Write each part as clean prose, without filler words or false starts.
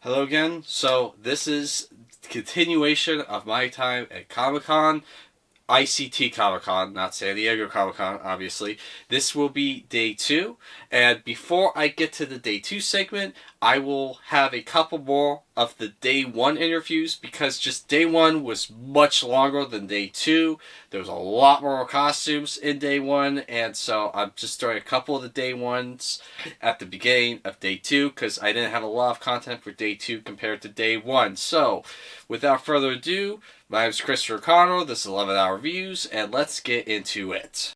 Hello again. So this is continuation of my time at Comic Con, ICT Comic Con, not San Diego Comic Con, obviously. This will be day 2, and before I get to the day 2 segment, I will have a couple more of the day 1 interviews, because just day 1 was much longer than day 2. There was a lot more costumes in day 1, and so I'm just throwing a couple of the day 1s at the beginning of day 2, because I didn't have a lot of content for day 2 compared to day 1. So, without further ado, my name is Christopher Connell, this is 11 Hour Reviews, and let's get into it.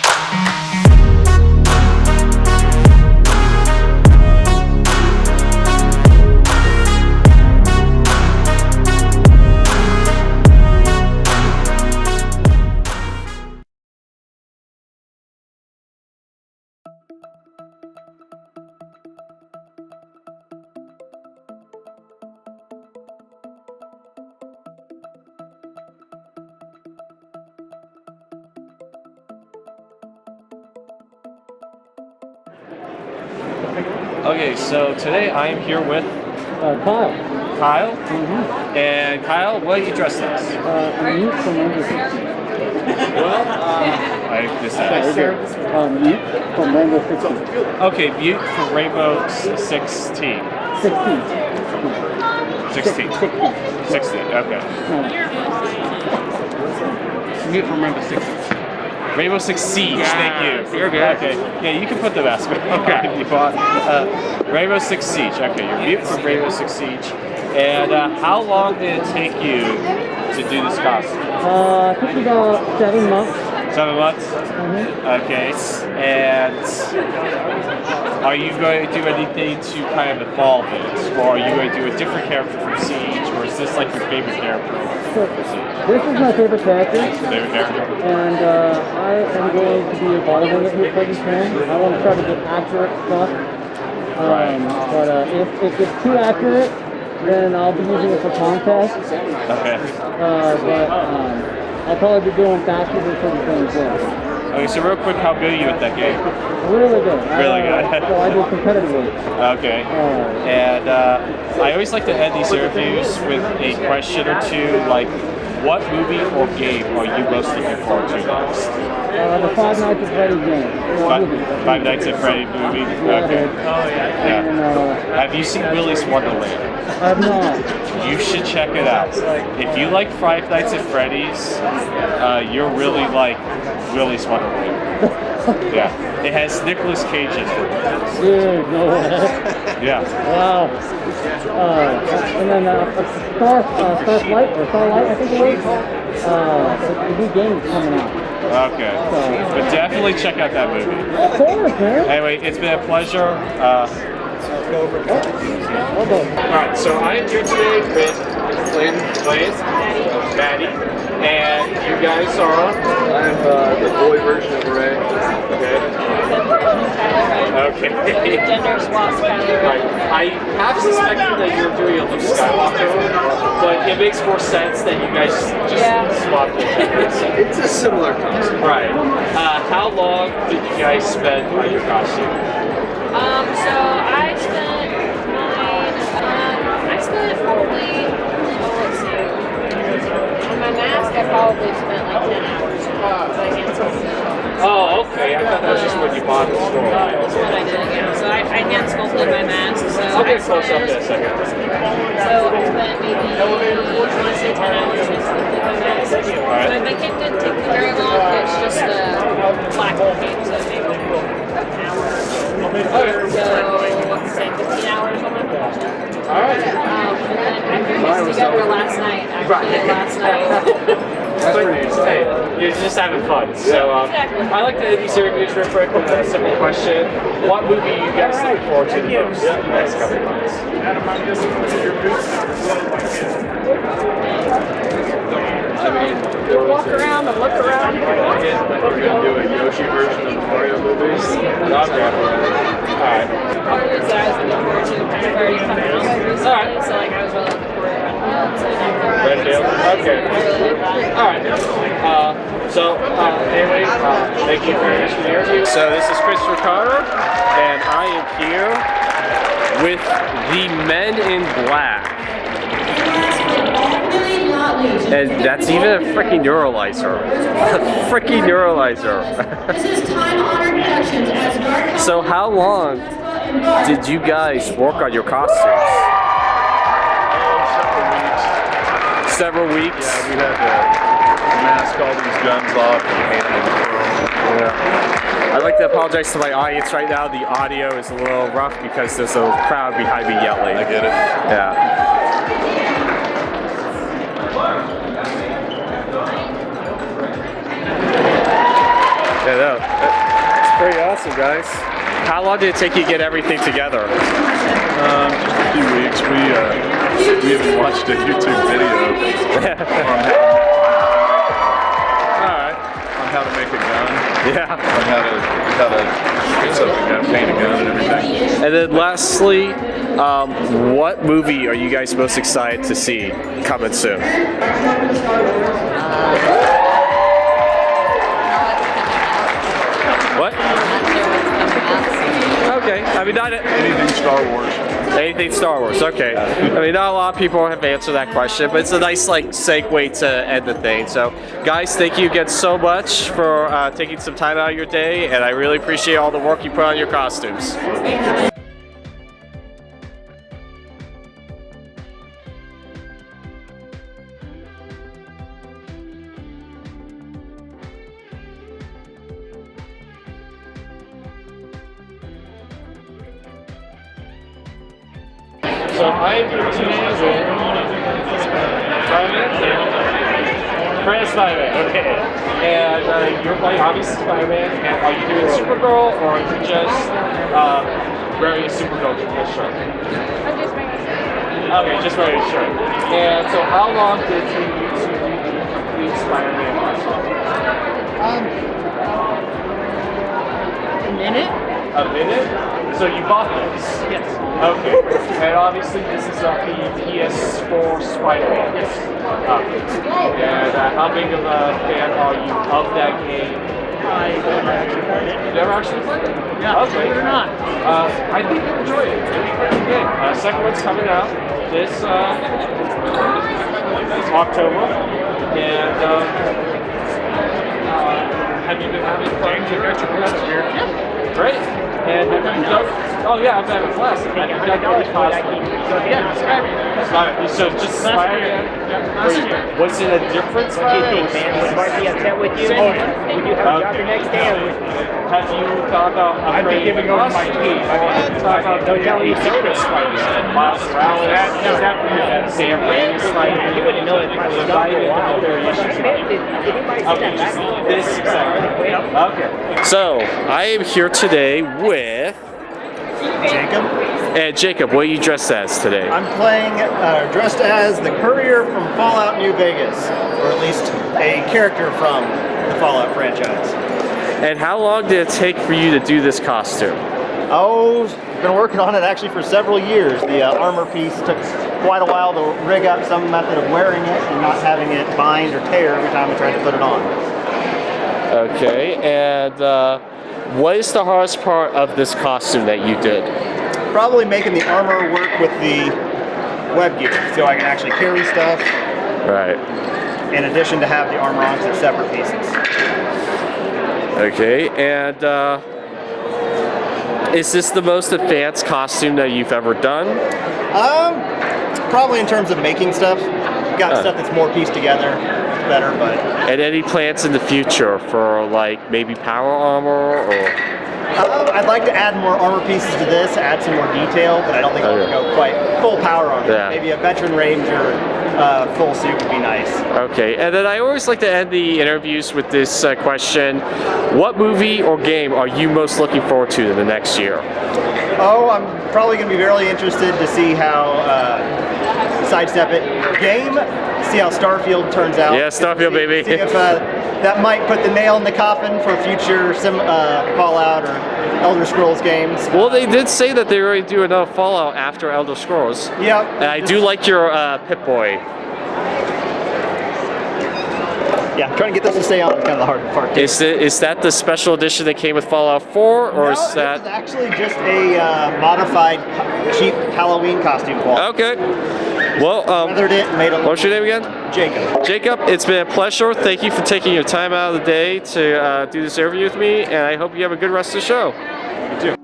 Okay, so today I am here with Kyle. Kyle. Mm-hmm. And Kyle, what are you dressed as? Mute from Mando Trooper. Well, I just asked. Mute from Rainbow 16. Okay, Mute from Rainbow 16. 16. 16. 16, okay. Mute from Rainbow 16. Rainbow Six Siege, thank you. You're good. Okay, yeah, you can put the mask on. Okay. If you want. Rainbow Six Siege, okay, you're Mute from Rainbow Six Siege. And how long did it take you to do this costume? It took about 7 months. 7 months? Mm-hmm. Okay, and are you going to do anything to kind of evolve it? Or are you going to do a different character from Siege? Or is this like your favorite character? So, this is my favorite character. Favorite character? And I am going to be evolving it here pretty soon. I want to try to get accurate stuff. But if it's too accurate, then I'll be using it for contests. Okay. I'll probably be doing faster than certain things as well. Okay, so real quick, how good are you at that game? Really good. Really good. So I do competitively. Okay. And I always like to end these interviews with a question or two, like, what movie or game are you most looking forward to next? The Five Nights at Freddy's game. Five Nights at Freddy's movie? Okay. Yeah. And, have you seen Willy's Wonderland? I have not. You should check it out. If you like Five Nights at Freddy's, you'll really like Willy's Wonderland. Yeah. It has Nicolas Cage in it. Dude, no way. Yeah. Wow. And then Starlight, I think it was. The new game is coming out. Okay. But definitely check out that movie. Of course, man. Anyway, it's been a pleasure. Alright, so I am here today with Maddie, and you guys are... I'm the boy version of Ray. Okay. Gender swap. Right. I have suspected that you're doing a Luke Skywalker, but it makes more sense that you guys just swap the genders. It's a similar costume. Right. How long did you guys spend on your costume? So I spent probably, let's see, on my mask I probably spent like 10 hours. Oh, okay. I thought that was just when you bought the store. That's what I did, yeah. So I hand sculpted my mask. So Okay, close up in a second. So I spent maybe, I want to say 10 hours to sculpted my mask. Alright. So my kit didn't take me very long. It's just black paint, so maybe an hour. So, say 15 hours on my costume. Alright. And then I put this together last night, last night. Hey, you're just having fun. So I like to end these interviews real quick with a simple question. What movie are you guys looking forward to the most in the next couple of months? I mean, Walk around and look around. we're going to do a Yoshi version of the Mario movies. Alright. Probably that I was looking forward to kind of already coming out recently, so like I was really looking forward to Redfield? Okay. Alright. Anyway, thank you very much for the interview. So this is Christopher Connell, and I am here with the Men in Black. And that's even a freaking neuralizer. A freaking neuralizer. So how long did you guys work on your costumes? Several weeks. Yeah, we had to mask all these guns off and paint them. Yeah. I'd like to apologize to my audience right now. The audio is a little rough because there's a crowd behind me yelling. I get it. Yeah. Yeah, no, it's pretty awesome, guys. How long did it take you to get everything together? Just a few weeks. We even watched a YouTube video on how to make a gun. Yeah. On how to fix up a gun, paint a gun, and everything. And then lastly, what movie are you guys most excited to see coming soon? What? Okay, I mean, not anything Star Wars. Anything Star Wars, okay. I mean, not a lot of people have answered that question, but it's a nice like segue to end the thing. So, guys, thank you again so much for taking some time out of your day, and I really appreciate all the work you put on your costumes. So I'm here today with Spider-Man, okay. And you're playing obviously Spider-Man, and are you doing Supergirl, or are you just wearing a Supergirl shirt? I'm just making sense. Okay, just wearing a shirt. And so how long did it take you to do the complete Spider-Man costume? A minute? A minute? So you bought this? Yes. Okay. And obviously this is the PS4 Spider-Man. Yes. And how big of a fan are you of that game? I never actually played it. You never actually played it? Yeah, Okay. believe it or not. I think you'll enjoy it. It's a pretty good game. Second one's coming out this October. And have you been having fun? You got your books up here. Yeah. Great. And have you done? Oh yeah, I've had a blast. Have you done any cosplay? Yeah, Spider-Man. So just Spider-Man. Was it a different Spider-Man? Man, might be upset with you. Oh, We do have a job the next day. Have you thought about I've been giving over my key. Thought about Don't tell me you different Spider-Man? Miles Morales, Sam Raimi Spider-Man. You wouldn't know it's my stuff. Okay, just this exactly. Okay. So I am here today with Jacob. and Jacob. What are you dressed as today? I'm playing, dressed as the courier from Fallout New Vegas, or at least a character from the Fallout franchise. And how long did it take for you to do this costume? Oh, been working on it actually for several years. The armor piece took quite a while to rig up some method of wearing it and not having it bind or tear every time I tried to put it on. Okay, and what is the hardest part of this costume that you did? Probably making the armor work with the web gear, so I can actually carry stuff, Right. in addition to have the armor on as separate pieces. Okay, and is this the most advanced costume that you've ever done? Probably in terms of making stuff. Got stuff that's more pieced together, it's better, but... And any plans in the future for like maybe power armor or? I'd like to add more armor pieces to this, add some more detail, but I don't think I'll go quite full power armor. Yeah. Maybe a veteran ranger full suit would be nice. Okay, and then I always like to end the interviews with this question. What movie or game are you most looking forward to in the next year? Oh, I'm probably going to be really interested to see how Sidestep It game, see how Starfield turns out. Yeah, Starfield, baby. See if that might put the nail in the coffin for future Fallout or Elder Scrolls games. Well, they did say that they were going to do another Fallout after Elder Scrolls. Yep. And I do like your Pip-Boy. Yeah, trying to get this to stay on is kind of the hard part. Is that the special edition that came with Fallout 4, or is that? This is actually just a modified cheap Halloween costume. Okay. Well, Weathered it, made it. what's your name again? Jacob. Jacob, it's been a pleasure. Thank you for taking your time out of the day to do this interview with me, and I hope you have a good rest of the show. You too.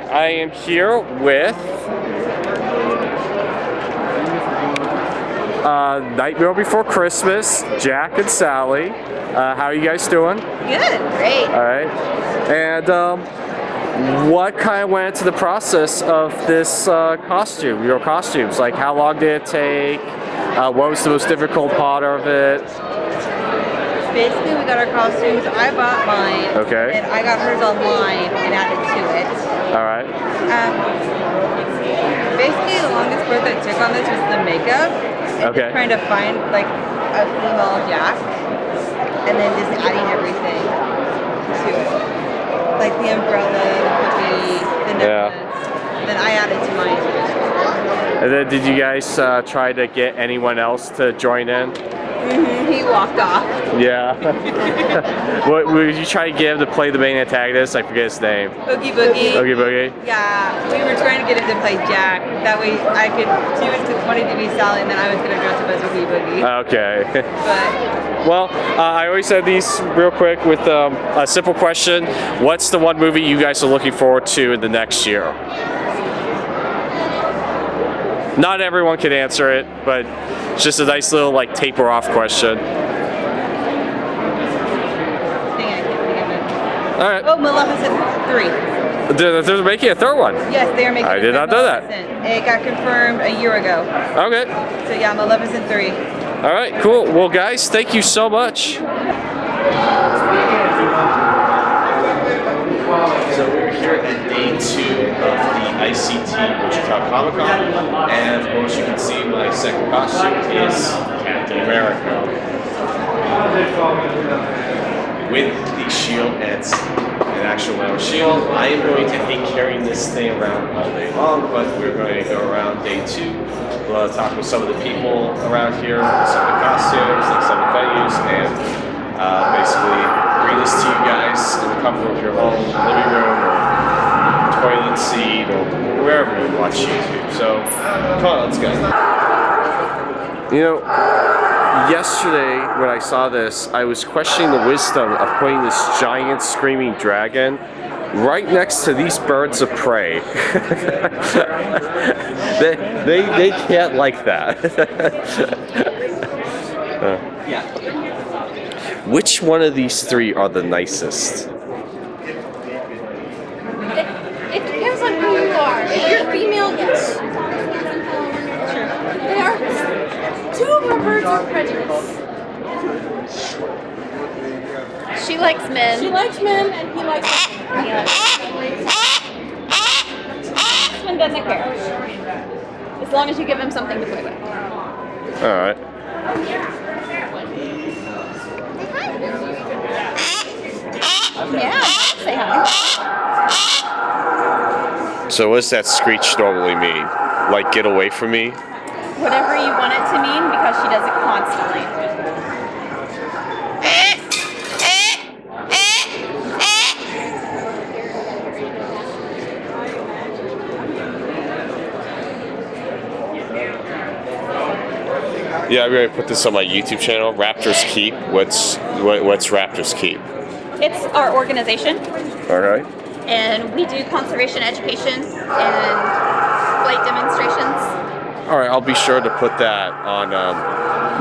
I am here with Nightmare Before Christmas, Jack and Sally. How are you guys doing? Good, great. All right. And what kind of went into the process of this costume, your costumes? Like, how long did it take? What was the most difficult part of it? Basically, we got our costumes. I bought mine. Okay. And I got hers online and added to it. All right. Basically, the longest part that took on this was the makeup. And Okay. just trying to find like a female Jack, and then just adding everything to it, like the umbrella, the hoodie, the necklace. And then I added to mine. And then did you guys try to get anyone else to join in? He walked off. Yeah. What would you try to get him to play the main antagonist? I forget his name. Oogie Boogie. Oogie Boogie. Yeah, we were trying to get him to play Jack. That way I could, she was wanting to be Sally and then I was going to dress up as Oogie Boogie. Okay. But Well, I always have these real quick with a simple question. What's the one movie you guys are looking forward to in the next year? Not everyone can answer it, but it's just a nice little like taper off question. I think I can't think of it. All right. Oh, Maleficent 3. They're making a third one. Yes, they are making I a did third not know that. Maleficent. It got confirmed a year ago. Okay. So yeah, Maleficent 3. All right, cool. Well, guys, thank you so much. So we're here at day 2 of the ICT Comic Con, and of course you can see my second costume is Captain America with the shield and an actual metal shield. I am going to hate carrying this thing around all day long, but we're going to go around day 2. We'll talk with some of the people around here, some of the costumes, and some of the venues, and basically bring this to you guys in the comfort of your own living room or toilet seat or wherever you watch YouTube. So, come on, let's go. You know, yesterday when I saw this, I was questioning the wisdom of putting this giant screaming dragon right next to these birds of prey. they can't like that. Which one of these 3 are the nicest? It depends on who you are. If you're female, yes. They are 2 of our birds of prejudice. She likes men. She likes men, and he likes women. This one doesn't care. As long as you give him something to play with. All right. Yeah, say hi. So what does that screech normally mean? Like, get away from me? Whatever you want it to mean, because she does it constantly. Yeah, I'm gonna put this on my YouTube channel. Raptor's Keep. What's Raptor's Keep? It's our organization, All right. and we do conservation education and flight demonstrations. All right. I'll be sure to put that on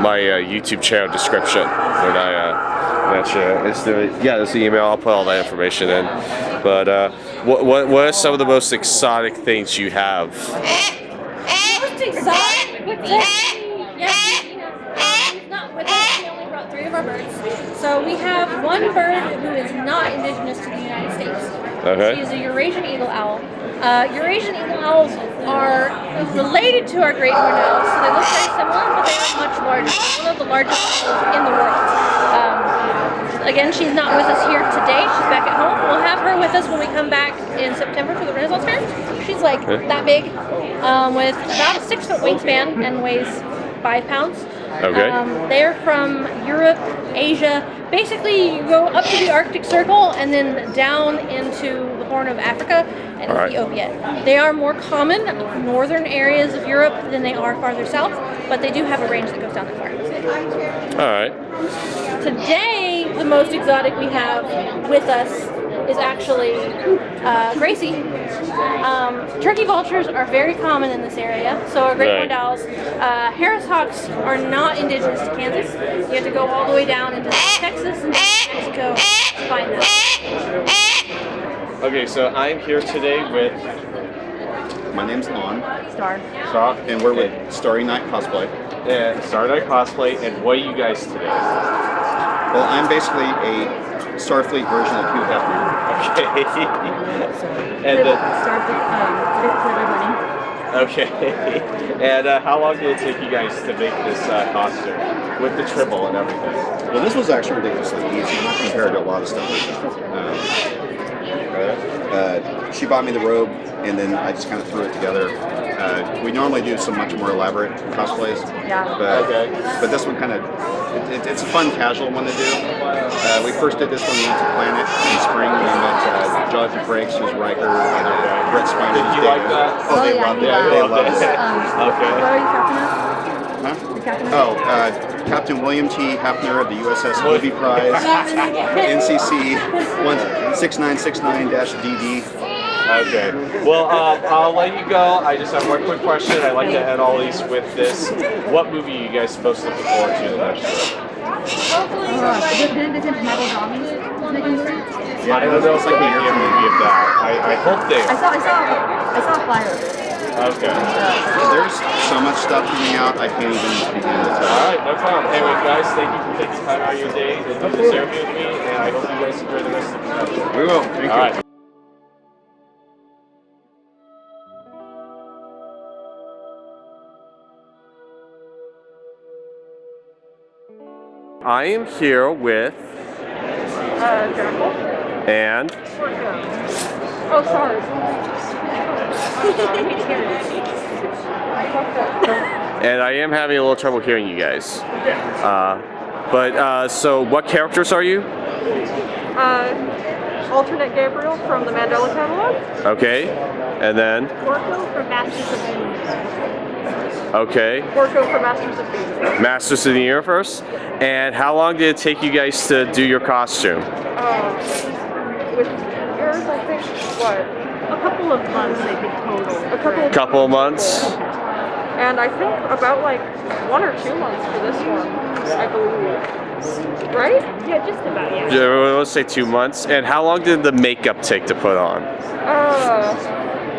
my YouTube channel description when I that's the email. I'll put all that information in. But what are some of the most exotic things you have? Most exotic with Deadpool. Yes, he's not with us. We only brought 3 of our birds. So we have one bird who is not indigenous to the United States. Okay. She is a Eurasian eagle owl. Eurasian eagle owls are related to our great horned owls, so they look very similar, but they are much larger. They're one of the largest owls in the world. again, she's not with us here today. She's back at home. We'll have her with us when we come back in September for the Renaissance Fair. She's like that big, with about a 6-foot wingspan and weighs 5 pounds. Okay. They're from Europe, Asia. Basically, you go up to the Arctic Circle and then down into the Horn of Africa and Ethiopia. They are more common in northern areas of Europe than they are farther south, but they do have a range that goes down that far. All right. Today, the most exotic we have with us is actually Gracie. Turkey vultures are very common in this area, so are great horned owls. Harris hawks are not indigenous to Kansas. You have to go all the way down into Texas and Mexico to find them. Okay, so I'm here today with My name's Lon, Star. and we're with Starry Night Cosplay. and Starry Cosplay, and what are you guys today? Well, I'm basically a Starfleet version of Hugh Hefner. Okay. And okay. And how long did it take you guys to make this costume with the tribble and everything? Well, this was actually ridiculously easy compared to a lot of stuff. She bought me the robe, and then I just kind of threw it together. We normally do some much more elaborate cosplays, but this one kind of, it's a fun casual one to do. We first did this when we went to Planet in spring. We met Jonathan Frakes, who's Riker, and Brett Spiner. Did you like that? Oh, they loved it. They loved it. Okay. What are you captain of? Captain William T. Hafner of the USS Movie Prize, NCC 6969-DD. Okay. Well, I'll let you go. I just have one quick question. I like to end all these with this. What movie are you guys most looking forward to the next year? Didn't Marvel Zombies make any sense? Yeah, I don't know if I can hear a movie of that. I hope they. I saw a flyer of it. Okay. There's so much stuff coming out, I can't even begin to tell. Alright, no problem. Anyway, guys, thank you for taking time out of your day to do this interview with me, and I hope you guys enjoy the rest of the convention. We will. Thank you. All right. I am here with and Oh, sorry. and I am having a little trouble hearing you guys. So what characters are you? Alternate Gabriele from the Mandela catalog. Okay, and then Orko from Masters of the Universe. okay, Orko from Masters of the Universe. Masters of the Universe. And how long did it take you guys to do your costume? With yours, I think, what? A couple of months, I think, total. Couple of months. And I think about like 1 or 2 months for this one, I believe. Right? Yeah, just about, yeah. Let's say 2 months. And how long did the makeup take to put on?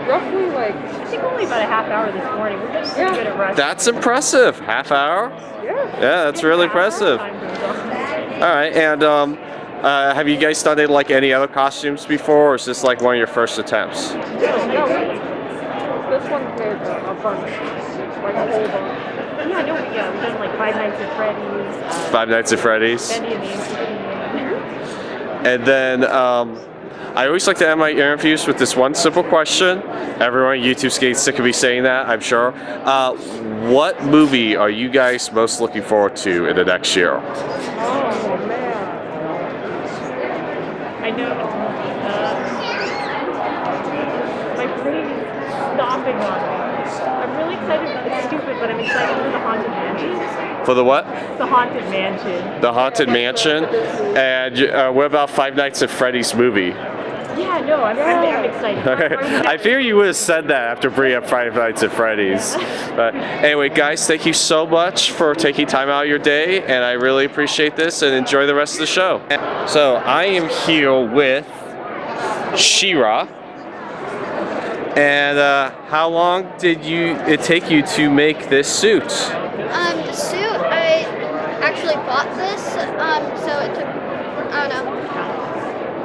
Roughly like, I think only about a half hour this morning. We're just pretty good at rushing. That's impressive. Half hour? Yeah, that's really impressive. All right, and have you guys done any other costumes before, or is this like one of your first attempts? No, this one's made a bunch, like a whole bunch. Yeah, no, we've done like Five Nights at Freddy's. Five Nights at Freddy's. Bendy and Nancy. And then I always like to end my interviews with this one simple question. Everyone on YouTube's getting sick of me saying that, I'm sure. What movie are you guys most looking forward to in the next year? Oh man. I know. My brain is stomping on me. I'm really excited. It's stupid, but I'm excited for the Haunted Mansion. For the what? The Haunted Mansion. The Haunted Mansion. And what about Five Nights at Freddy's movie? Yeah, no, I'm excited. I fear you would have said that after bringing up Five Nights at Freddy's. But anyway, guys, thank you so much for taking time out of your day, and I really appreciate this, and enjoy the rest of the show. So I am here with She-Ra. And how long did it take you to make this suit? The suit, I actually bought this, so it took, I don't know,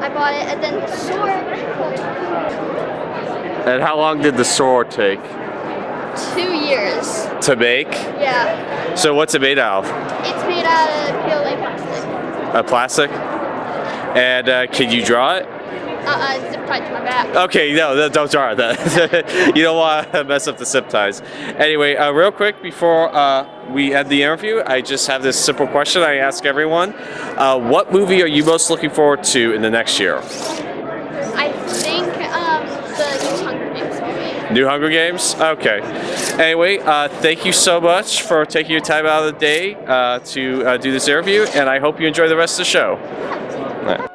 I bought it, and then the sword. And how long did the sword take? 2 years. To make? Yeah. So what's it made out of? It's made out of PLA plastic. Plastic? And can you draw it? Zip tied to my back. Okay, no, don't draw that. You don't want to mess up the zip ties. Anyway, real quick before we end the interview, I just have this simple question I ask everyone. What movie are you most looking forward to in the next year? I think the new Hunger Games movie. New Hunger Games? Okay. Anyway, thank you so much for taking your time out of the day to do this interview, and I hope you enjoy the rest of the show. All right.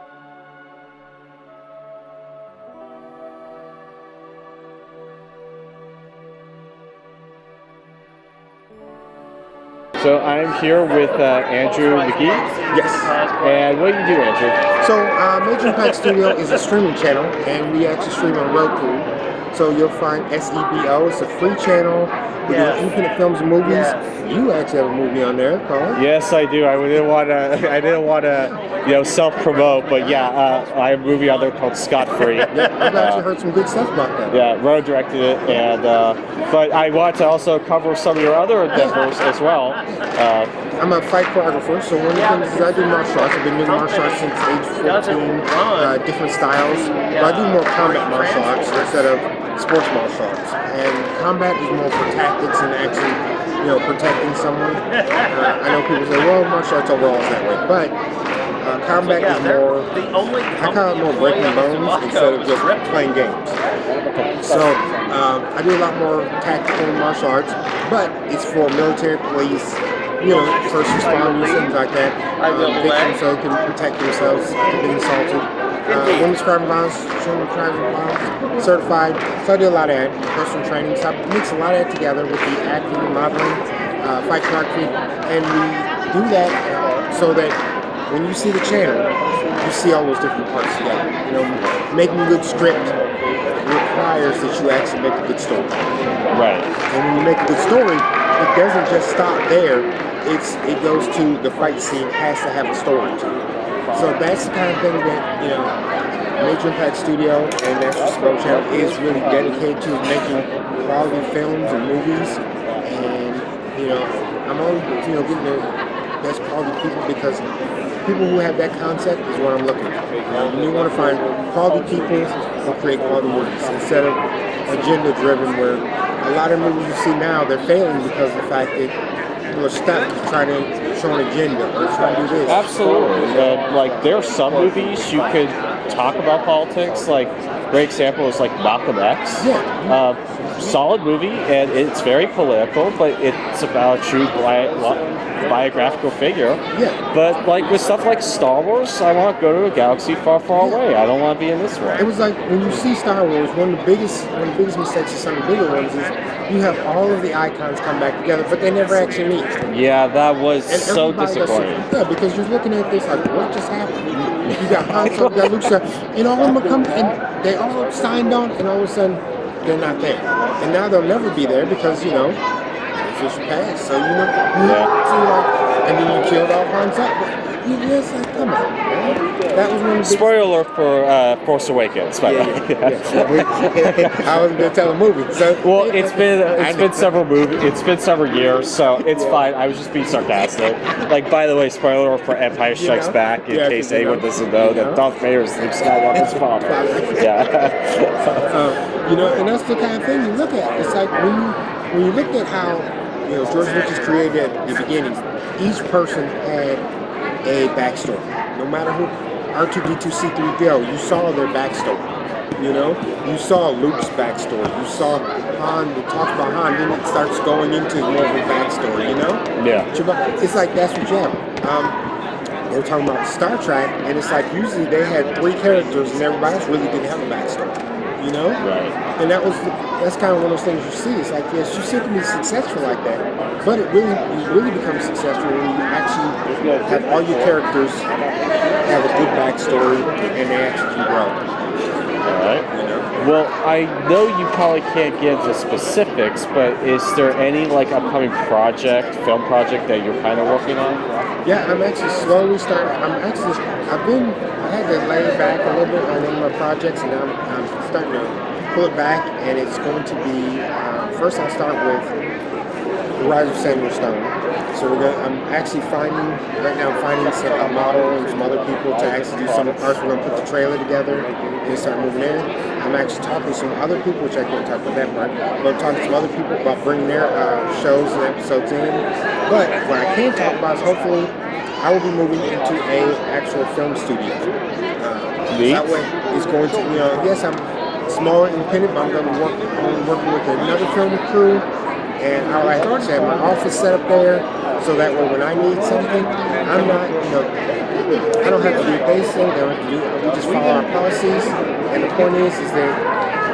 So I'm here with Andrew McGhee. Yes. And what do you do, Andrew? So Major Impact Studio is a streaming channel, and we actually stream on Roku. So you'll find SEBO. It's a free channel. We do independent films and movies. You actually have a movie on there, Colin. Yes, I do. I didn't want to, self-promote, but yeah, I have a movie out there called Scott Free. Yeah, I've actually heard some good stuff about that. Yeah, Ro directed it, and but I want to also cover some of your other endeavors as well. I'm a fight choreographer, so one of the things is I do martial arts. I've been doing martial arts since age 14, different styles. But I do more combat martial arts instead of sports martial arts. And combat is more for tactics and actually, protecting someone. I know people say, well, martial arts overall is that way, but combat is more, I call it more breaking bones instead of just playing games. So I do a lot more tactical martial arts, but it's for military police, first responders, things like that, victims so they can protect themselves from being assaulted. Women's crime and violence, children's crime and violence, certified. So I do a lot of that, personal training. So I mix a lot of that together with the acting, modeling, fight choreography, and we do that so that when you see the channel, you see all those different parts together. Making a good script requires that you actually make a good story. Right. And when you make a good story, it doesn't just stop there. It goes to the fight scene has to have a story to it. So that's the kind of thing that, Major Impact Studio and National Sport Channel is really dedicated to, making quality films and movies. And, I'm always, getting the best quality people, because people who have that concept is what I'm looking for. You want to find quality people who create quality movies instead of agenda-driven, where a lot of movies you see now, they're failing because of the fact that people are stuck trying to show an agenda or trying to do this. Absolutely. And there are some movies you could talk about politics. Great example is Malcolm X. Yeah. Solid movie, and it's very political, but it's about a true biographical figure. Yeah. But with stuff like Star Wars, I want to go to a galaxy far, far away. I don't want to be in this one. It was like when you see Star Wars, one of the biggest mistakes of some of the bigger ones is you have all of the icons come back together, but they never actually meet. Yeah, that was so disappointing. Yeah, because you're looking at this what just happened? You got Han Solo, you got Luke, and all of them are coming, and they all signed on, and all of a sudden they're not there. And now they'll never be there because, official pass. So, and then you killed off Han Solo. You just come on, man. That was one of the spoiler alert for Force Awakens. By the way. I wasn't gonna tell a movie. So it's been several years, so it's fine. I was just being sarcastic. By the way, spoiler alert for Empire Strikes Back, in case anyone doesn't know that Darth Vader is Luke Skywalker's father. Yeah. And that's the kind of thing you look at. It's like when you look at how George Lucas created at the beginning, each person had a backstory. No matter who, R2-D2, C-3PO, you saw their backstory. You saw Luke's backstory. You saw Han. We talked about Han, then it starts going into more of a backstory. Yeah. It's like that's what you have. They were talking about Star Trek, and it's like usually they had 3 characters, and everybody else really didn't have a backstory. Right. And that's kind of one of those things you see. It's like, yes, you see it can be successful like that, but you really become successful when you actually have all your characters have a good backstory and they actually can grow. All right. Well, I know you probably can't get into specifics, but is there any upcoming film project that you're kind of working on? Yeah, I'm actually slowly starting. I had to lay back a little bit on one of my projects, and I'm starting to pull it back, and it's going to be, first I'll start with The Rise of Samuel Stone. So I'm actually finding some model and some other people to actually do some parts. We're going to put the trailer together and start moving in. I'm actually talking to some other people, which I can't talk about that part, but I'm talking to some other people about bringing their shows and episodes in. But what I can talk about is hopefully I will be moving into a actual film studio. That way it's going to, yes, I'm small and independent, but I'm going to be working with another film crew. And I like to have my office set up there, so that way when I need something, I'm not, I don't have to do what they say, they don't have to do it. We just follow our policies. And the point is that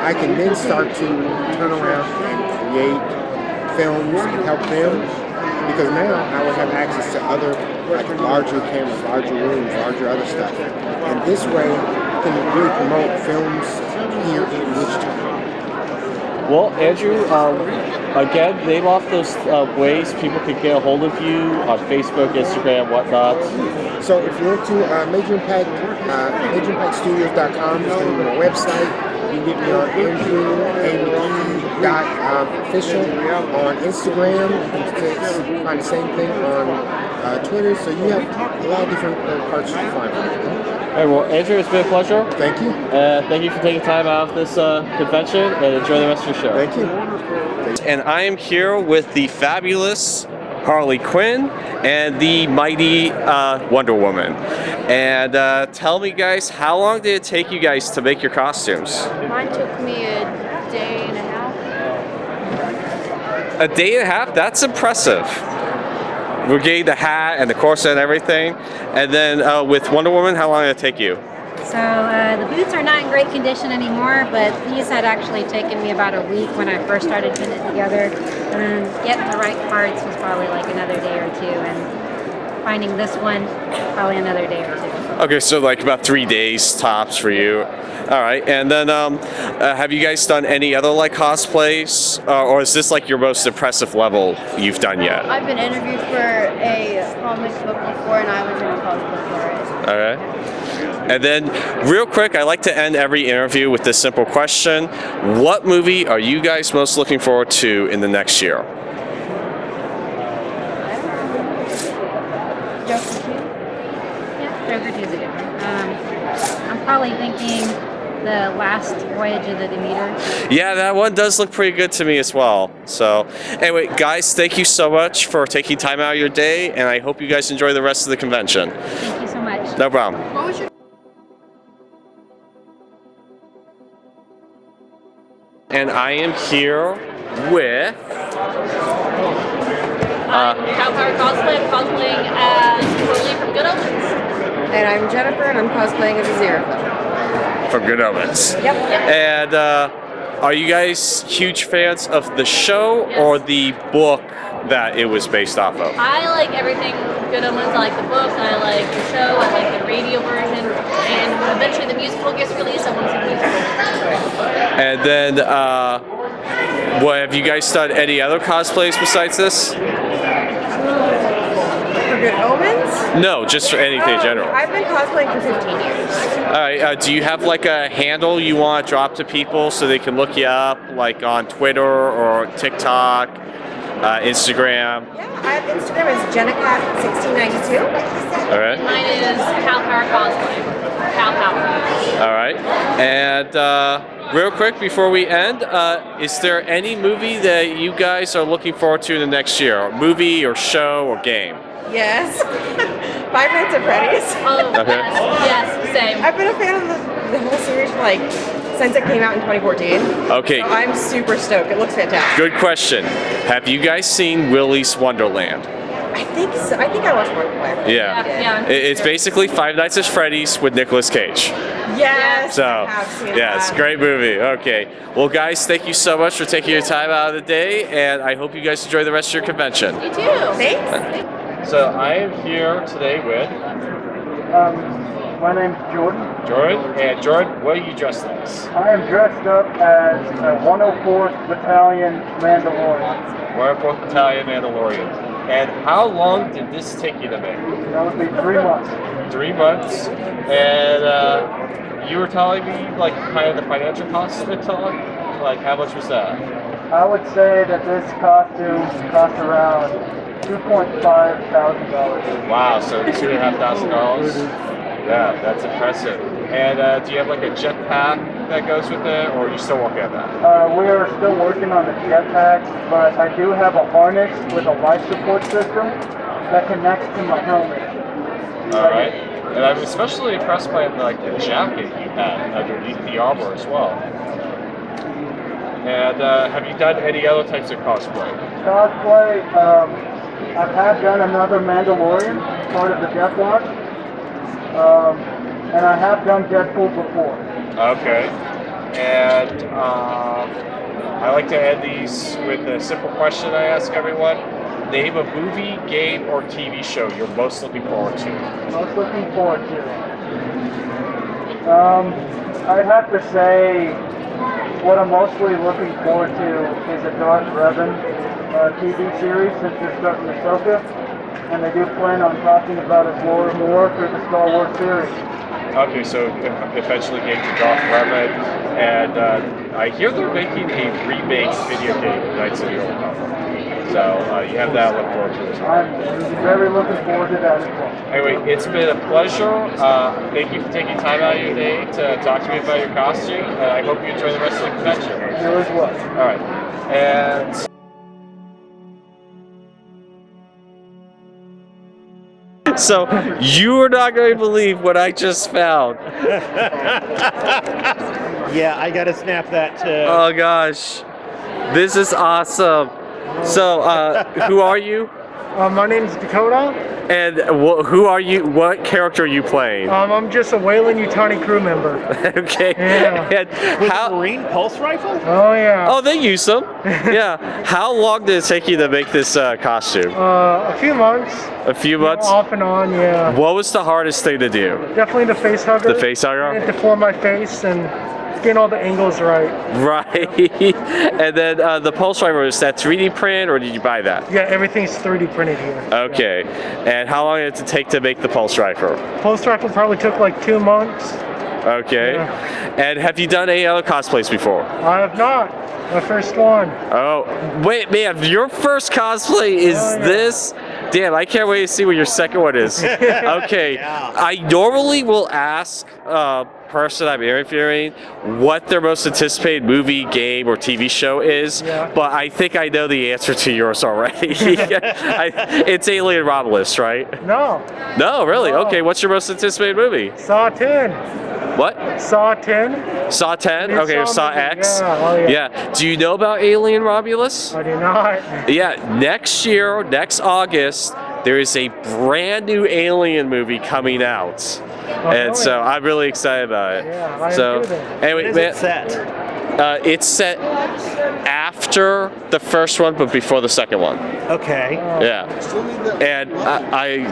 I can then start to turn around and create films and help them, because now I will have access to other, like larger cameras, larger rooms, larger other stuff. And this way, I can really promote films here in Wichita. Well, Andrew, again, name off those ways people can get a hold of you on Facebook, Instagram, whatnot. So if you went to MajorImpactStudios.com, it's going to be my website. You can get me on McGhee.official on Instagram. You can find the same thing on Twitter. So you have a lot of different parts you can find. All right, well, Andrew, it's been a pleasure. Thank you. Thank you for taking time out of this convention, and enjoy the rest of your show. Thank you. And I am here with the fabulous Harley Quinn and the mighty Wonder Woman. And tell me, guys, how long did it take you guys to make your costumes? Mine took me a day and a half. A day and a half? That's impressive. We're getting the hat and the corset and everything. And then with Wonder Woman, how long did it take you? So the boots are not in great condition anymore, but these had actually taken me about a week when I first started putting it together. And getting the right parts was probably like another day or two, and finding this one, probably another day or two. Okay, so like about 3 days tops for you. All right, and then have you guys done any other like cosplays, or is this like your most impressive level you've done yet? I've been interviewed for a comic book before, and I was in a cosplay for it. All right. And then, real quick, I like to end every interview with this simple question. What movie are you guys most looking forward to in the next year? Joker 2? Yeah, Joker 2 is a good one. I'm probably thinking the last Voyage of the Demeter. Yeah, that one does look pretty good to me as well. So, anyway, guys, thank you so much for taking time out of your day, and I hope you guys enjoy the rest of the convention. Thank you so much. No problem. What was your And I am here with Kal Power Cosplay. I'm cosplaying as Harley from Good Omens. And I'm Jennifer, and I'm cosplaying as Azira. from Good Omens. Yep. And are you guys huge fans of the show or the book that it was based off of? I like everything Good Omens. I like the book, I like the show, I like the radio version, and when eventually the musical gets released, I want to see the musical. And then, what, have you guys done any other cosplays besides this? For Good Omens? No, just for anything in general. I've been cosplaying for 15 years. All right, do you have like a handle you want to drop to people so they can look you up, like on Twitter or TikTok, Instagram? Yeah, I have Instagram as Jenna Cat 1692. All right. Mine is Kal Power Cosplay. Kal Power. All right. And real quick before we end, is there any movie that you guys are looking forward to in the next year? Movie or show or game? Yes. 5 Nights at Freddy's. Oh, Okay. yes, same. I've been a fan of the whole series for like since it came out in 2014. Okay. So I'm super stoked. It looks fantastic. Good question. Have you guys seen Willy's Wonderland? I think so. I think I watched one play. Yeah. It's basically Five Nights at Freddy's with Nicolas Cage. Yes. So, I have seen yes, that. great movie. Okay. Well, guys, thank you so much for taking your time out of the day, and I hope you guys enjoy the rest of your convention. You too. Thanks. So I am here today with My name's Jordan. Jordan. And Jordan, what are you dressed as? I am dressed up as a 104th Battalion Mandalorian. 104th Battalion Mandalorian. And how long did this take you to make? That would be 3 months. 3 months. And you were telling me like kind of the financial cost of it, like how much was that? I would say that this costume costs around $2,500. Wow, so $2,500. Yeah, that's impressive. And do you have like a jetpack that goes with it, or are you still working on that? We are still working on the jetpack, but I do have a harness with a life support system that connects to my helmet. All right. And I'm especially impressed by like the jacket you had underneath the armor as well. And have you done any other types of cosplay? Cosplay, I have done another Mandalorian, part of the Death Watch, and I have done Deadpool before. Okay. And I like to end these with a simple question I ask everyone. Name a movie, game, or TV show you're most looking forward to. Most looking forward to. I'd have to say what I'm mostly looking forward to is a Darth Revan TV series, since they're starting Ahsoka, and they do plan on talking about his lore more for the Star Wars series. Okay, so eventually getting to Darth Revan, and I hear they're making a remake video game of Knights of the Old Republic. So you have that to look forward to as well. I'm very looking forward to that as well. Anyway, it's been a pleasure. Thank you for taking time out of your day to talk to me about your costume, and I hope you enjoy the rest of the convention. You as well. All right. And... So, you are not going to believe what I just found. Yeah, I gotta snap that too. Oh gosh. This is awesome. So, who are you? My name's Dakota. And who are you? What character are you playing? I'm just a Weyland Yutani crew member. Okay. Yeah. And With a Marine pulse rifle? Oh yeah. Oh, they use them. Yeah. How long did it take you to make this costume? A few months. A few months? Off and on, yeah. What was the hardest thing to do? Definitely the face hugger. The face hugger? I had to form my face and getting all the angles right. Right. And then the pulse rifle, is that 3D print or did you buy that? Yeah, everything's 3D printed here. Okay. Yeah. And how long did it take to make the pulse rifle? Pulse rifle probably took like 2 months. Okay. Yeah. And have you done any other cosplays before? I have not. My first one. Oh, wait, man, your first cosplay is this? Damn, I can't wait to see what your second one is. Okay. Yeah. I normally will ask person I'm interviewing what their most anticipated movie, game, or TV show is, but I think I know the answer to yours already. It's Alien Romulus, right? No. No, really? No. Okay, what's your most anticipated movie? Saw 10. What? Saw 10. Saw 10? Okay, or Saw X? Yeah, oh yeah. Yeah. Do you know about Alien Romulus? I do not. Yeah, next year, next August, there is a brand new Alien movie coming out. And so I'm really excited about it. Yeah, I so anyway, when is it set? It's set after the first one, but before the second one. Okay. Yeah, and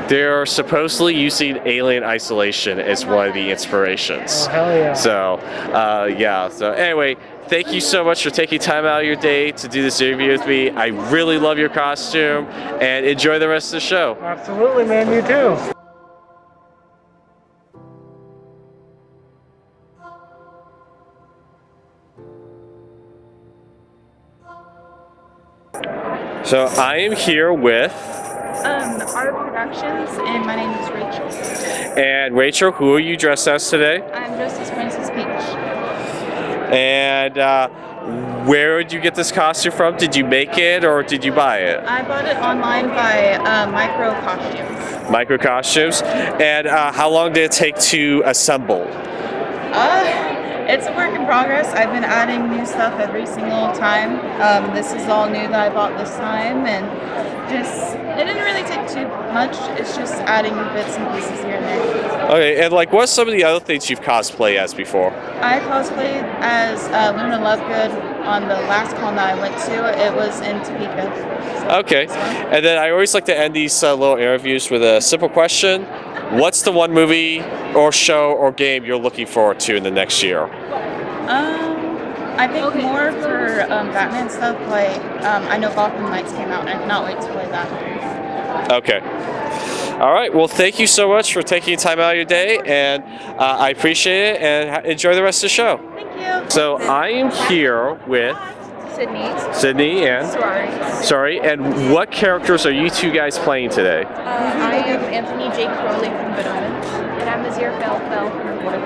they're supposedly using Alien Isolation as one of the inspirations. Oh, hell yeah. So, yeah. So anyway, thank you so much for taking time out of your day to do this interview with me. I really love your costume, and enjoy the rest of the show. Absolutely, man. You too. So I am here with Art Productions, and my name is Rachel. And Rachel, who are you dressed as today? I'm dressed as Princess Peach. And where did you get this costume from? Did you make it or did you buy it? I bought it online by Micro Costumes. Micro Costumes. And how long did it take to assemble? It's a work in progress. I've been adding new stuff every single time. This is all new that I bought this time, and it didn't really take too much. It's just adding bits and pieces here and there. Okay, and like, what's some of the other things you've cosplayed as before? I cosplayed as Luna Lovegood on the last con that I went to. It was in Topeka. So okay, and then I always like to end these little interviews with a simple question. What's the one movie or show or game you're looking forward to in the next year? I think more for Batman stuff. Like I know Gotham Knights came out, and I cannot wait to play that. Okay. All right. Well, thank you so much for taking time out of your day, and I appreciate it. And enjoy the rest of the show. Thank you. So I am here with Sydney. Sydney and Sorry. And what characters are you two guys playing today? I am Anthony J. Crowley from Good Omens. And I'm Azir Bell from What If.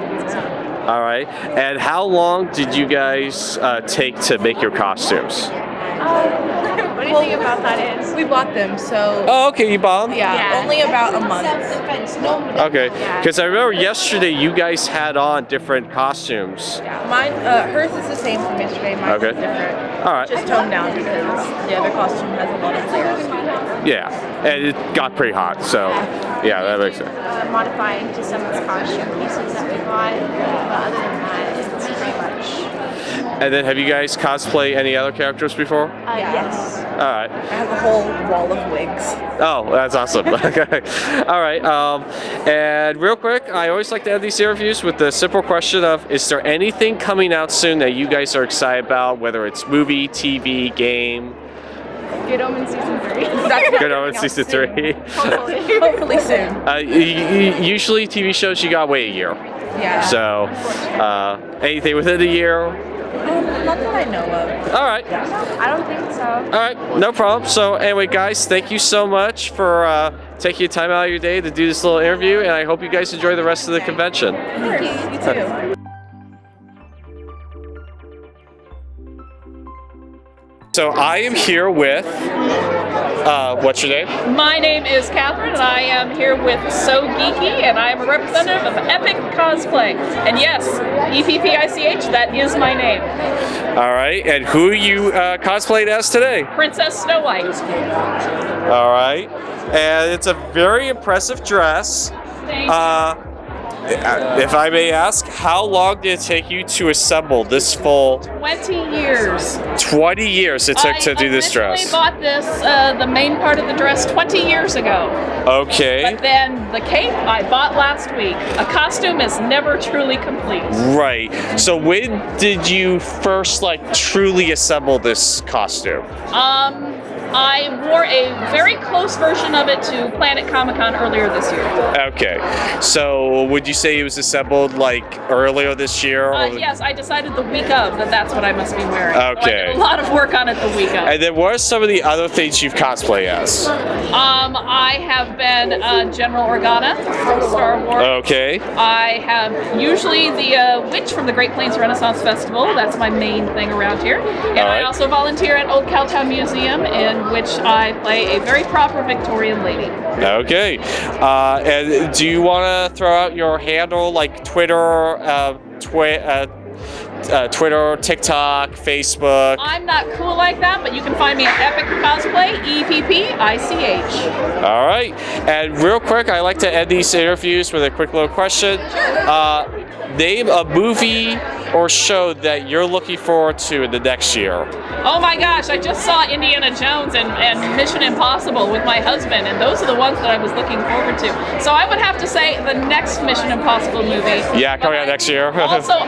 All right. And how long did you guys take to make your costumes? What do you think about that is? We bought them, so. Oh, okay, you bought them? Yeah, only about a month. Okay, because I remember yesterday you guys had on different costumes. Mine, hers is the same from yesterday. Mine is different. All right. Just toned down because the other costume has a lot of layers. Yeah, and it got pretty hot, so yeah, that makes sense. Modifying to some of the costume pieces that we bought, but other than that, it's pretty much. And then have you guys cosplayed any other characters before? Yes. All right. I have a whole wall of wigs. Oh, that's awesome. Okay. All right. And real quick, I always like to end these interviews with the simple question of, is there anything coming out soon that you guys are excited about, whether it's movie, TV, game? Good Omens Season 3. Good Omens Season 3. Hopefully soon. Usually TV shows, you gotta wait a year. Yeah. So, anything within a year? Not that I know of. All right. I don't think so. All right, no problem. So anyway, guys, thank you so much for taking your time out of your day to do this little interview, and I hope you guys enjoy the rest of the convention. Thank you. You too. So I am here with, what's your name? My name is Catherine, and I am here with So Geeky, and I am a representative of Eppich Cosplay. And yes, EPPICH, that is my name. All right, and who you cosplayed as today? Princess Snow White. All right, and it's a very impressive dress. If I may ask, how long did it take you to assemble this full? 20 years. 20 years it took to do this dress. I bought this, the main part of the dress, 20 years ago. Okay. But then the cape I bought last week. A costume is never truly complete. Right. So when did you first truly assemble this costume? I wore a very close version of it to Planet Comic Con earlier this year. Okay. So would you say it was assembled earlier this year? Yes, I decided the week of that's what I must be wearing. Okay. So I did a lot of work on it the week of. And then what are some of the other things you've cosplayed as? I have been General Organa from Star Wars. Okay. I have usually the witch from the Great Plains Renaissance Festival. That's my main thing around here. And I also volunteer at Old Cowtown Museum, in which I play a very proper Victorian lady. Okay. And do you want to throw out your handle like Twitter, Twitter, TikTok, Facebook? I'm not cool like that, but you can find me at Eppich Cosplay, EPPICH. All right. And real quick, I like to end these interviews with a quick little question. Name a movie or show that you're looking forward to in the next year. Oh my gosh, I just saw Indiana Jones and Mission Impossible with my husband, and those are the ones that I was looking forward to. So I would have to say the next Mission Impossible movie. Yeah, coming out next year. Also,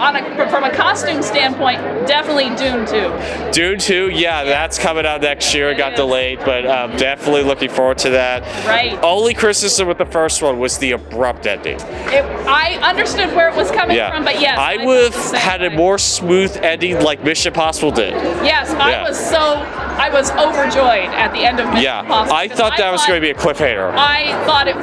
from a costume standpoint, definitely Dune 2. Dune 2, yeah, that's coming out next year. It got delayed, but definitely looking forward to that. Right. Only criticism with the first one was the abrupt ending. I understood where it was coming from, but yes. I would have had a more smooth ending like Mission Impossible did. Yes, I was overjoyed at the end of Mission Impossible. I thought that was going to be a cliffhanger. I thought it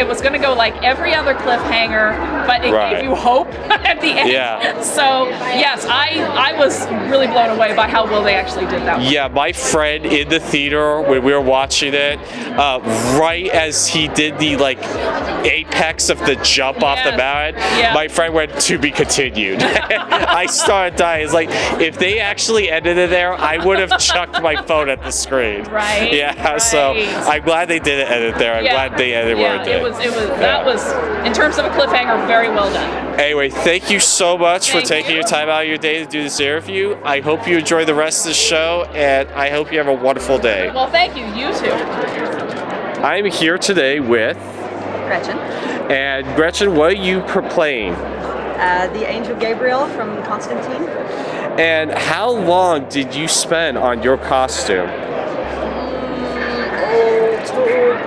was going to go like every other cliffhanger, but it gave you hope at the end. Yeah. So, yes, I was really blown away by how well they actually did that one. Yeah, my friend in the theater when we were watching it, right as he did the apex of the jump off the mountain, my friend went, "To be continued." I started dying. It's like, if they actually ended it there, I would have chucked my phone at the screen. Right. Yeah. Right. So I'm glad they didn't end it there. I'm glad they ended where it did. That was, in terms of a cliffhanger, very well done. Anyway, thank you so much for taking your time out of your day to do this interview. I hope you enjoy the rest of the show, and I hope you have a wonderful day. Well, thank you. You too. I'm here today with Gretchen. And Gretchen, what are you playing? The angel Gabriele from Constantine. And how long did you spend on your costume?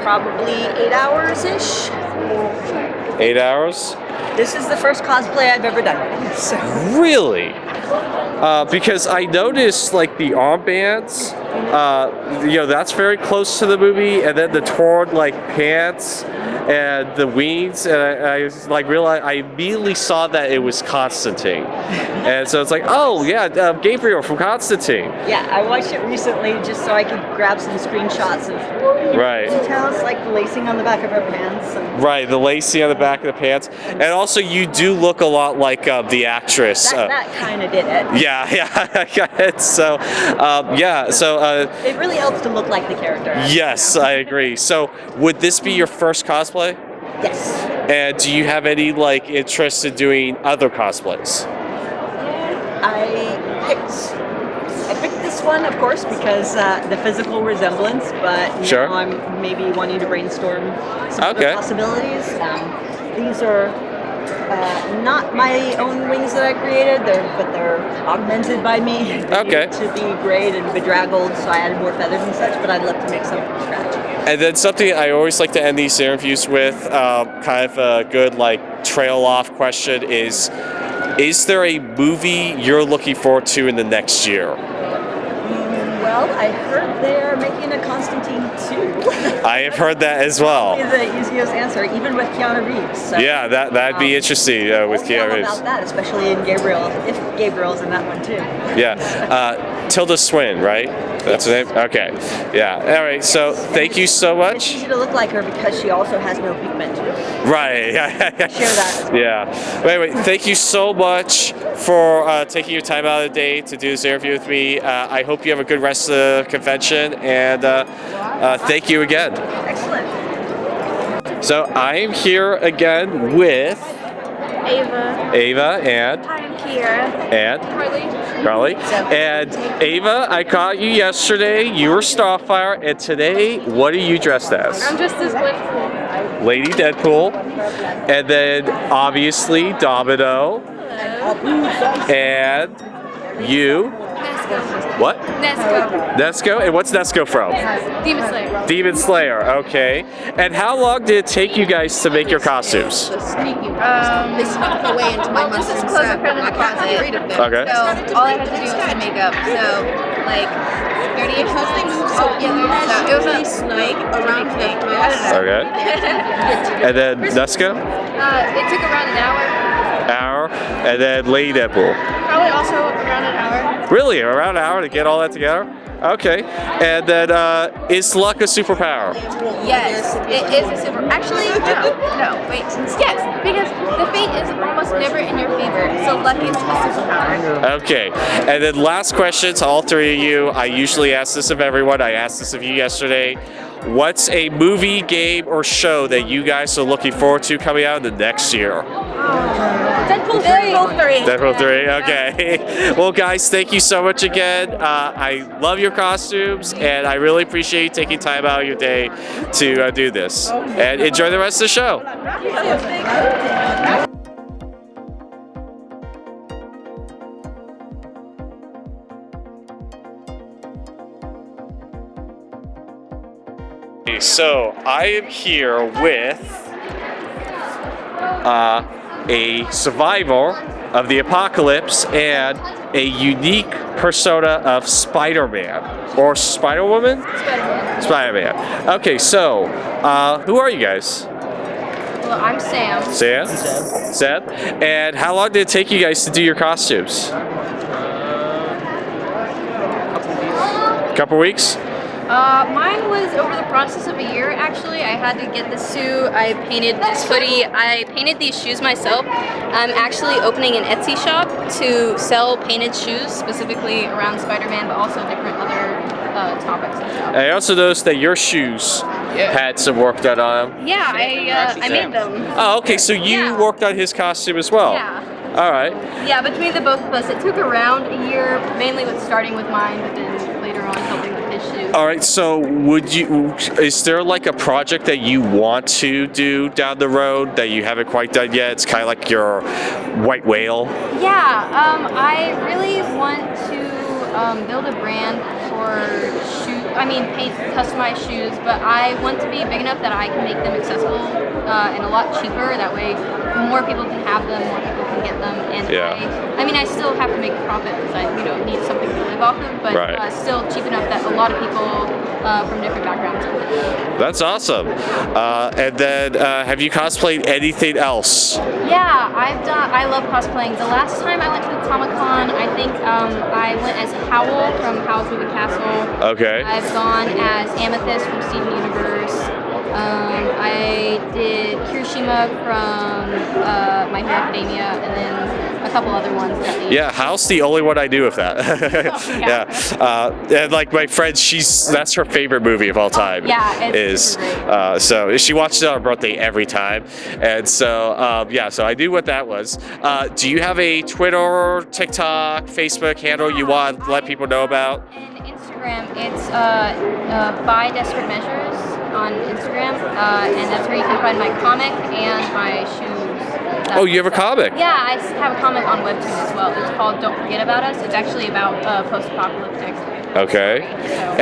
Probably 8 hours-ish. 8 hours? This is the first cosplay I've ever done. So. Really? Because I noticed like the armbands, that's very close to the movie, and then the torn like pants and the wings, and I was like realized I immediately saw that it was Constantine, and so it's like, oh yeah, Gabriele from Constantine. Yeah, I watched it recently just so I could grab some screenshots of details, like the lacing on the back of her pants. Right, the lacing on the back of the pants, and also you do look a lot like the actress. That kind of did it. Yeah. So, it really helps to look like the character. Yes, I agree. So, would this be your first cosplay? Yes. And do you have any like interest in doing other cosplays? I picked this one, of course, because the physical resemblance, but now I'm maybe wanting to brainstorm some other possibilities. These are not my own wings that I created, but they're augmented by me to be grayed and bedraggled, so I added more feathers and such, but I'd love to make some from scratch. And then something I always like to end these interviews with, kind of a good like trail off question is there a movie you're looking forward to in the next year? Well, I heard they're making a Constantine 2. I have heard that as well. Probably the easiest answer, even with Keanu Reeves. So, yeah, that'd be interesting with Keanu Reeves. About that, especially in Gabriele, if Gabriel's in that one too. Yeah, Tilda Swinton, right? That's her name? Okay. Yeah. All right. So thank you so much. It's easy to look like her because she also has no pigment. Right. Share that. Yeah. But anyway, thank you so much for taking your time out of the day to do this interview with me. I hope you have a good rest of the convention, and thank you again. Excellent. So I am here again with Ava and Kiera and Harley. And Ava, I caught you yesterday. You were Starfire, and today, what are you dressed as? I'm just as Deadpool. Lady Deadpool, and then obviously Domino, and you. What? Nesco. And what's Nesco from? Demon Slayer. Demon Slayer, okay. And how long did it take you guys to make your costumes? They snuck their way into my muscles and stuff in my closet. Okay. So all I had to do was makeup. So like 30 things. So it was like around the Okay. And then Nesco? It took around an hour. And then Lady Deadpool? Probably also around an hour. Really? Around an hour to get all that together? Okay. And then, is luck a superpower? Yes, it is a super. Actually, no, wait. Yes, because the fate is almost never in your favor, so luck is a superpower. Okay. And then last question to all three of you. I usually ask this of everyone. I asked this of you yesterday. What's a movie, game, or show that you guys are looking forward to coming out in the next year? Deadpool 3. Deadpool 3, okay. Well, guys, thank you so much again. I love your costumes, and I really appreciate you taking time out of your day to do this. And enjoy the rest of the show. So I am here with a survivor of the apocalypse and a unique persona of Spider-Man or Spider-Woman? Spider-Man. Okay, so who are you guys? Well, I'm Sam. Sam? And how long did it take you guys to do your costumes? Couple weeks? Mine was over the process of a year, actually. I had to get the suit, I painted this hoodie, I painted these shoes myself. I'm actually opening an Etsy shop to sell painted shoes, specifically around Spider-Man, but also different other topics and stuff. I also noticed that your shoes had some work done on them. Yeah, I made them. Oh, okay, so you worked on his costume as well? Yeah. All right. Yeah, between the both of us, it took around a year, mainly with starting with mine, but then later on helping with his shoes. All right, so is there like a project that you want to do down the road that you haven't quite done yet? It's kind of like your white whale. Yeah, I really want to build a brand for paint customized shoes, but I want to be big enough that I can make them accessible and a lot cheaper. That way more people can have them, more people can get them, and I mean, I still have to make a profit because I need something to live off of, but still cheap enough that a lot of people from different backgrounds can get them. That's awesome. And then, have you cosplayed anything else? Yeah, I love cosplaying. The last time I went to the Comic Con, I think I went as Howl from Howl's Moving Castle. Okay. I've gone as Amethyst from Steven Universe. I did Kirishima from My Hero Academia, and then a couple other ones. Yeah, Howl's the only one I knew of that. And like my friend, that's her favorite movie of all time. So she watched it on her birthday every time, and so so I knew what that was. Do you have a Twitter, TikTok, Facebook handle you want to let people know about? Instagram, it's bydesperatemeasures on Instagram, and that's where you can find my comic and my shoes. Oh, you have a comic? Yeah, I have a comic on Webtoon as well. It's called Don't Forget About Us. It's actually about post-apocalyptic. Okay.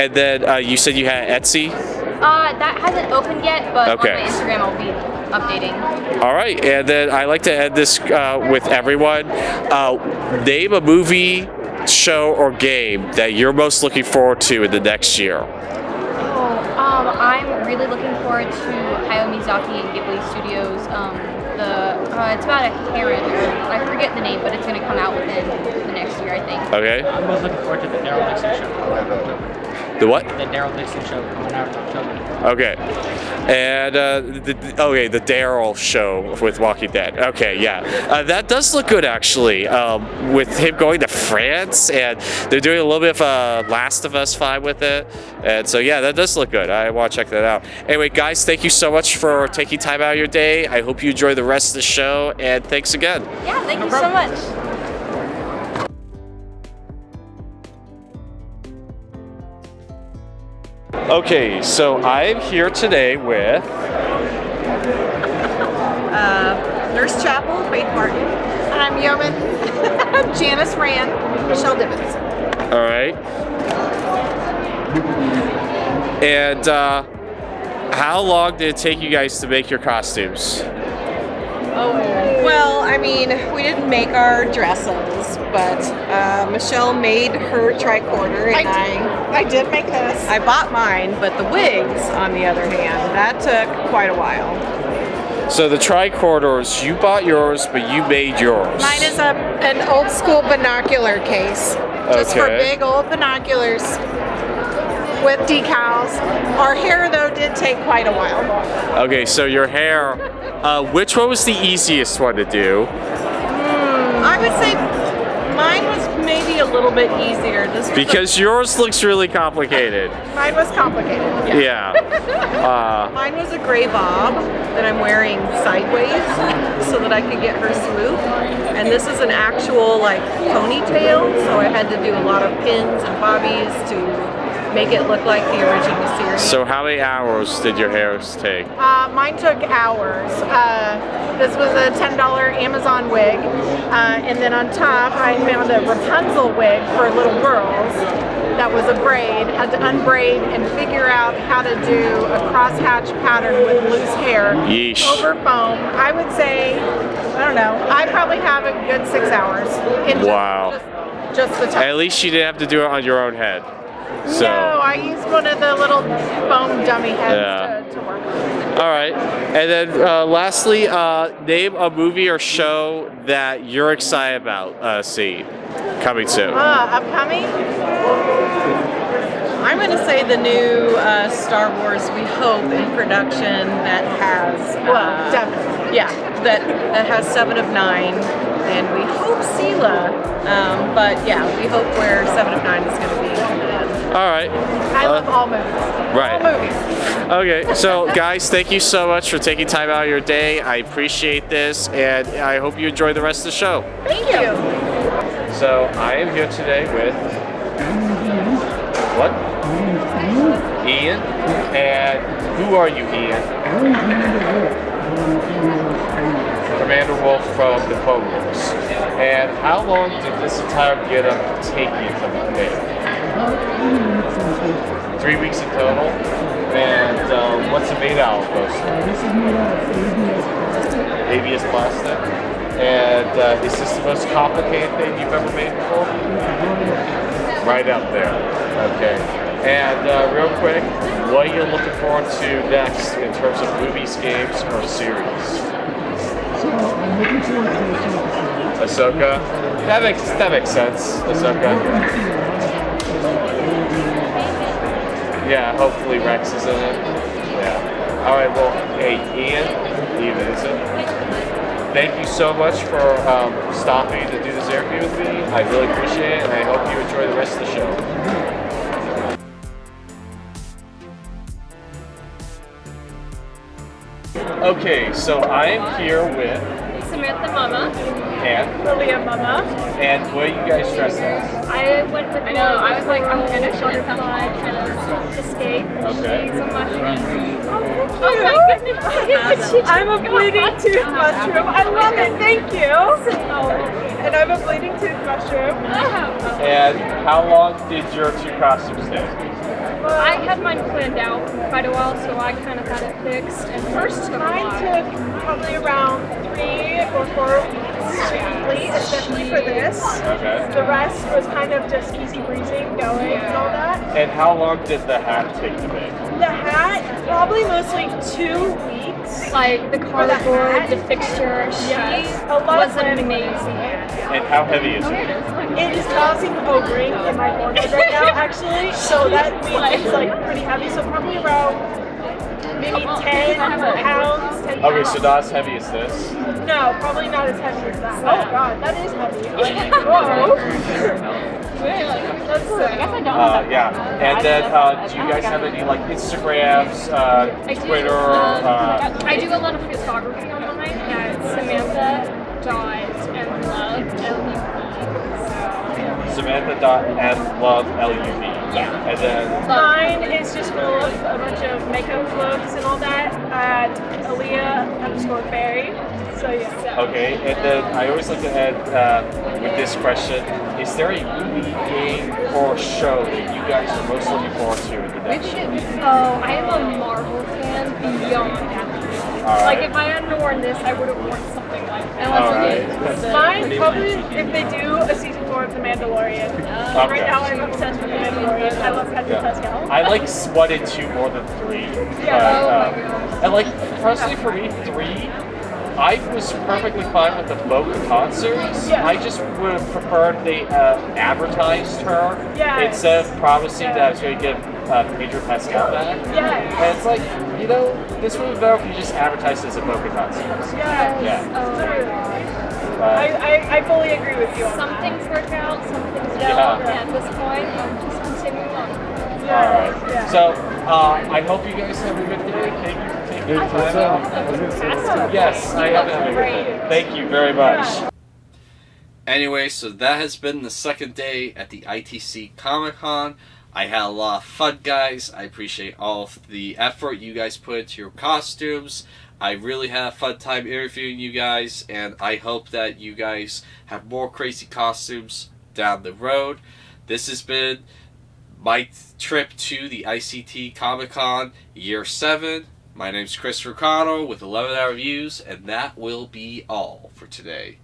And then you said you had Etsy? That hasn't opened yet, but on my Instagram I'll be updating. All right, and then I like to end this with everyone. Name a movie, show, or game that you're most looking forward to in the next year. I'm really looking forward to Hayao Miyazaki and Ghibli Studios. It's about a heron. I forget the name, but it's going to come out within the next year, I think. Okay. I'm most looking forward to the Daryl Dixon show. The what? The Daryl Dixon show coming out in October. Okay. And the Daryl show with Walking Dead. Okay, yeah. That does look good, actually. With him going to France, and they're doing a little bit of a Last of Us vibe with it. And so, yeah, that does look good. I want to check that out. Anyway, guys, thank you so much for taking time out of your day. I hope you enjoy the rest of the show, and thanks again. Yeah, thank you so much. Okay, so I'm here today with Nurse Chapel, Faith Martin. I'm Yeoman Janice Rand, Michelle Dibbins. All right. And how long did it take you guys to make your costumes? Oh, well, I mean, we didn't make our dresses, but Michelle made her tricorder, and I did make this. I bought mine, but the wigs, on the other hand, that took quite a while. So the tricorders, you bought yours, but you made yours. Mine is an old school binocular case, just for big old binoculars with decals. Our hair, though, did take quite a while. Okay, so your hair, which one was the easiest one to do? I would say mine was maybe a little bit easier. Because yours looks really complicated. Mine was complicated. Yeah. Mine was a gray bob that I'm wearing sideways so that I could get her swoop. And this is an actual like ponytail, so I had to do a lot of pins and bobbies to make it look like the original series. So how many hours did your hairs take? Mine took hours. This was a $10 Amazon wig. And then on top, I found a Rapunzel wig for little girls that was a braid. Had to unbraid and figure out how to do a crosshatch pattern with loose hair. Yeesh. Over foam. I would say, I don't know, I probably have a good 6 hours. In just the top. At least you didn't have to do it on your own head. So. No, I used one of the little foam dummy heads to work on. All right. And then lastly, name a movie or show that you're excited about seeing coming soon. Upcoming? I'm going to say the new Star Wars, we hope, in production that has... definitely. Yeah, that has 7 of 9. And we hope Sela. But yeah, we hope where 7 of 9 is going to be. All right. I love all movies. Right. All movies. Okay, so guys, thank you so much for taking time out of your day. I appreciate this, and I hope you enjoy the rest of the show. Thank you. So I am here today with what? Ian. And who are you, Ian? Commander Wolf from the Clone Wars. And how long did this entire get-up take you to prepare? 3 weeks in total. And what's it made out of, mostly? This is made out of ABS plastic. And is this the most complicated thing you've ever made before? Right up there. Okay. And real quick, what are you looking forward to next in terms of movies, games, or series? So I'm looking forward to Ahsoka. That makes sense. Ahsoka. Yeah, hopefully Rex is in it. Yeah. All right. Well, hey, Ian is it? Thank you so much for stopping to do this interview with me. I really appreciate it, and I hope you enjoy the rest of the show. Okay, so I am here with Samantha Mama. and Lilia Mama. and what are you guys dressed as? I went with I was like, I'm gonna shortify kind of escape. Okay. She's a mushroom. Oh my goodness. I'm a bleeding tooth mushroom. I love it. Thank you. And I'm a bleeding tooth mushroom. And how long did your two costumes take? I had mine planned out for quite a while, so I kind of had it fixed. And first Mine took probably around 3 or 4 weeks to complete, especially for this. Okay. The rest was kind of just easy breezing going and all that. And how long did the hat take to make? The hat, probably mostly 2 weeks. Like the cardboard, the fixture, a lot was of planning. amazing. And how heavy is it? It is causing a ring in my forehead right now, actually. So that means it's like pretty heavy. So probably around maybe 10 pounds. 10 Okay, pounds. so not as heavy as this. No, probably not as heavy as that. Oh god, that is heavy. Whoa. That's sick. Yeah. And then, do you guys have any like Instagrams, Twitter? I do a lot of photography online at Samantha.mlove.lub. Yeah. And then Mine is just full of a bunch of makeup looks and all that at Aaliyah_Berry. So yeah. okay, and then I always like to end with this question: is there a movie, game, or show that you guys are most looking forward to in the next year? Oh, I am a Marvel fan beyond that. Like if I hadn't worn this, I would have worn something like that. Mine probably if they do a season 4 of The Mandalorian. Right now I'm obsessed with The Mandalorian. I love Pedro Pascal. I like 1 and 2 more than 3. Yeah. And like personally for me, 3. I was perfectly fine with the Bo-Katan series. Yeah. I just would have preferred they advertised her instead of promising that I was going to get Pedro Pascal back. Yeah. And it's like, you know, this would be better if you just advertised it as a Bo-Katan series. I fully agree with you. Some things work out, some things don't. Yeah. At this point, I'm just continuing on. Alright. So, I hope you guys have a good day. Thank you for taking the time out. Yes, I have a good day. Thank you very much. Anyway, so that has been the second day at the ITC Comic Con. I had a lot of fun, guys. I appreciate all of the effort you guys put into your costumes. I really had a fun time interviewing you guys, and I hope that you guys have more crazy costumes down the road. This has been my trip to the ICT Comic Con Year 7. My name's Chris Ricano with 11 Hour Reviews, and that will be all for today.